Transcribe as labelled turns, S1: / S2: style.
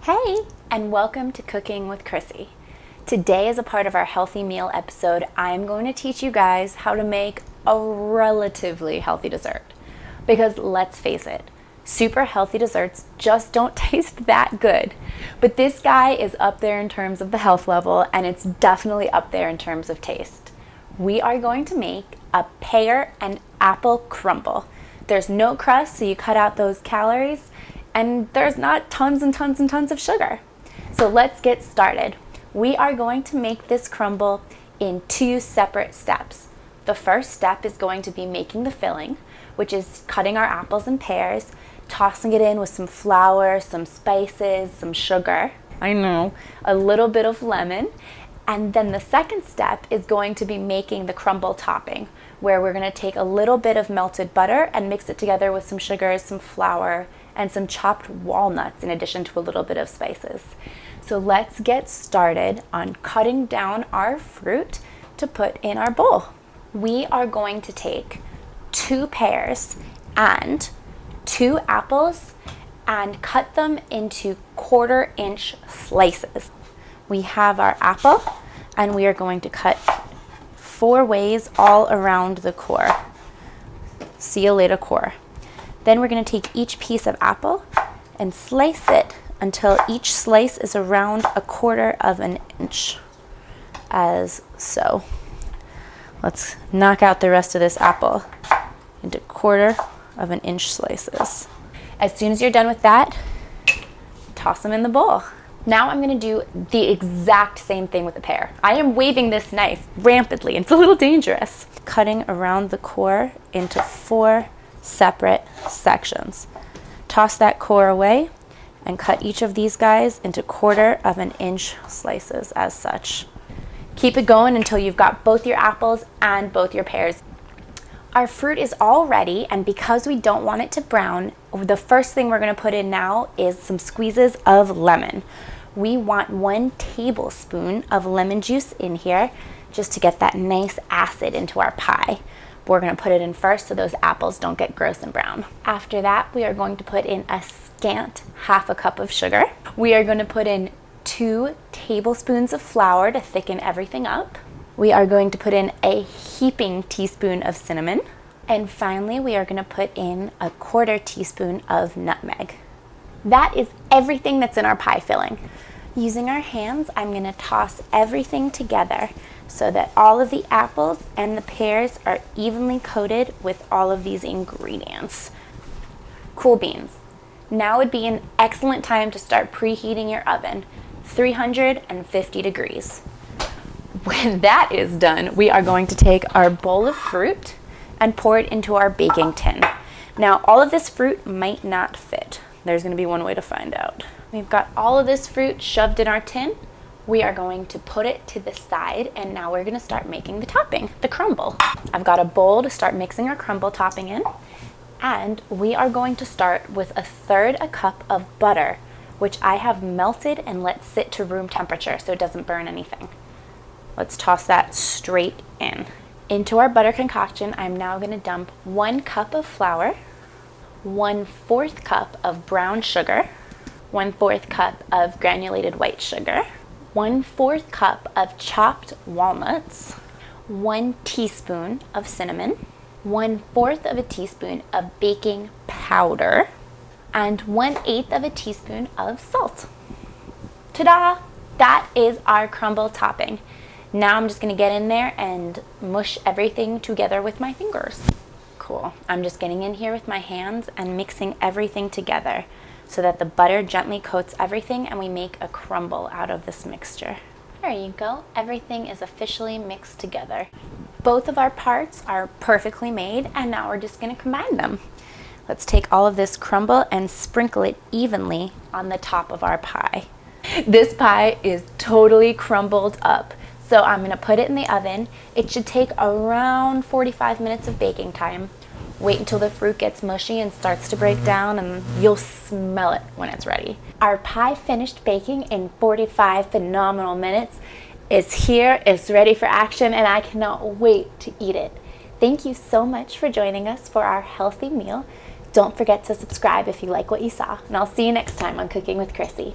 S1: Hey, and welcome to Cooking with Krissy. Today, as a part of our healthy meal episode, I'm going to teach you guys how to make a relatively healthy dessert. Because let's face it, super healthy desserts just don't taste that good. But this guy is up there in terms of the health level, and it's definitely up there in terms of taste. We are going to make a pear and apple crumble. There's no crust, so you cut out those calories, and there's not tons and tons and tons of sugar. So let's get started. We are going to make this crumble in two separate steps. The first step is going to be making the filling, which is cutting our apples and pears, tossing it in with some flour, some spices, some sugar, a little bit of lemon. And then the second step is going to be making the crumble topping, where we're going to take a little bit of melted butter and mix it together with some sugars, some flour, and some chopped walnuts in addition to a little bit of spices. So let's get started on cutting down our fruit to put in our bowl. We are going to take 2 pears and 2 apples and cut them into 1/4-inch slices. We have our apple, and we are going to cut 4 ways all around the core. See you later, core. Then we're going to take each piece of apple and slice it until each slice is around 1/4 inch, as so. Let's knock out the rest of this apple into 1/4 inch slices. As soon as you're done with that, toss them in the bowl. Now I'm going to do the exact same thing with the pear. I am waving this knife rampantly. It's a little dangerous. Cutting around the core into 4 separate sections. Toss that core away and cut each of these guys into 1/4 inch slices as such. Keep it going until you've got both your apples and both your pears. Our fruit is all ready, and because we don't want it to brown, the first thing we're going to put in now is some squeezes of lemon. We want 1 tablespoon of lemon juice in here just to get that nice acid into our pie. We're going to put it in first so those apples don't get gross and brown. After that, we are going to put in a scant 1/2 cup of sugar. We are going to put in 2 tablespoons of flour to thicken everything up. We are going to put in a heaping teaspoon of cinnamon. And finally, we are going to put in a 1/4 teaspoon of nutmeg. That is everything that's in our pie filling. Using our hands, I'm going to toss everything together so that all of the apples and the pears are evenly coated with all of these ingredients. Cool beans. Now would be an excellent time to start preheating your oven, 350 degrees. When that is done, we are going to take our bowl of fruit and pour it into our baking tin. Now, all of this fruit might not fit. There's going to be one way to find out. We've got all of this fruit shoved in our tin. We are going to put it to the side, and now we're going to start making the topping, the crumble. I've got a bowl to start mixing our crumble topping in, and we are going to start with 1/3 cup of butter, which I have melted and let sit to room temperature so it doesn't burn anything. Let's toss that straight in. Into our butter concoction, I'm now going to dump 1 cup of flour, 1/4 cup of brown sugar, 1/4 cup of granulated white sugar, 1/4 cup of chopped walnuts, 1 teaspoon of cinnamon, 1/4 teaspoon of baking powder, and 1/8 teaspoon of salt. Ta-da! That is our crumble topping. Now I'm just going to get in there and mush everything together with my fingers. Cool. I'm just getting in here with my hands and mixing everything together so that the butter gently coats everything and we make a crumble out of this mixture. There you go. Everything is officially mixed together. Both of our parts are perfectly made, and now we're just going to combine them. Let's take all of this crumble and sprinkle it evenly on the top of our pie. This pie is totally crumbled up. So I'm going to put it in the oven. It should take around 45 minutes of baking time. Wait until the fruit gets mushy and starts to break down, and you'll smell it when it's ready. Our pie finished baking in 45 phenomenal minutes. It's here, it's ready for action, and I cannot wait to eat it. Thank you so much for joining us for our healthy meal. Don't forget to subscribe if you like what you saw, and I'll see you next time on Cooking with Krissy.